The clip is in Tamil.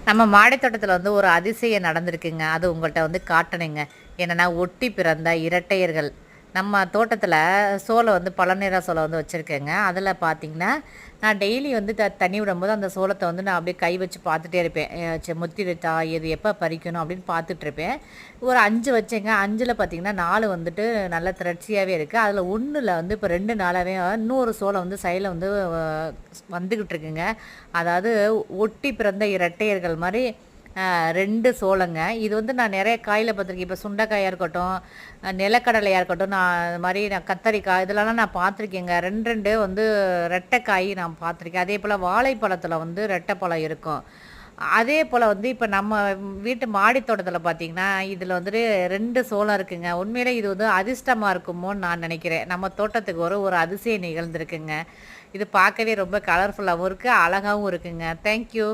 நம்ம மாடி தோட்டத்தில் வந்து ஒரு அதிசயம் நடந்திருக்குங்க. அது உங்கள்கிட்ட வந்து காட்டணுங்க. என்னென்னா ஒட்டி பிறந்த இரட்டையர்கள். நம்ம தோட்டத்தில் சோளம் வந்து பழநிற சோளம் வந்து வச்சுருக்கேங்க. அதில் பார்த்தீங்கன்னா நான் டெய்லி வந்து தண்ணி விடும்போது அந்த சோளத்தை வந்து நான் அப்படியே கை வச்சு பார்த்துட்டே இருப்பேன். முத்திருச்சா இது எப்போ பறிக்கணும் அப்படின்னு பார்த்துட்ருப்பேன். ஒரு 5 வச்சேங்க. 5ல் பார்த்தீங்கன்னா 4 வந்துட்டு நல்ல திரட்சியாகவே இருக்குது. அதில் ஒன்றில் வந்து இப்போ 2 நாளாகவே இன்னொரு சோளம் வந்து சைடில் வந்து வந்துக்கிட்டு இருக்குங்க. அதாவது ஒட்டி பிறந்த இரட்டையர்கள் மாதிரி 2 சோளங்க. இது வந்து நான் நிறைய காயில் பார்த்துருக்கேன். இப்போ சுண்டைக்காயாக இருக்கட்டும், நிலக்கடலையாக இருக்கட்டும், நான் இது மாதிரி நான் கத்தரிக்காய் இதெல்லாம் நான் பார்த்துருக்கேங்க. 2 2 வந்து ரெட்டைக்காய் நான் பார்த்துருக்கேன். அதே போல் வாழைப்பழத்தில் வந்து ரெட்டைப்பழம் இருக்கும். அதே போல் வந்து இப்போ நம்ம வீட்டு மாடி தோட்டத்தில் பார்த்தீங்கன்னா, இதில் வந்துட்டு 2 சோளம் இருக்குங்க. உண்மையிலே இது வந்து அதிர்ஷ்டமாக இருக்குமோன்னு நான் நினைக்கிறேன். நம்ம தோட்டத்துக்கு ஒரு அதிசயம் நிகழ்ந்திருக்குங்க. இது பார்க்கவே ரொம்ப கலர்ஃபுல்லாகவும் இருக்குது, அழகாகவும் இருக்குங்க. தேங்க்யூ.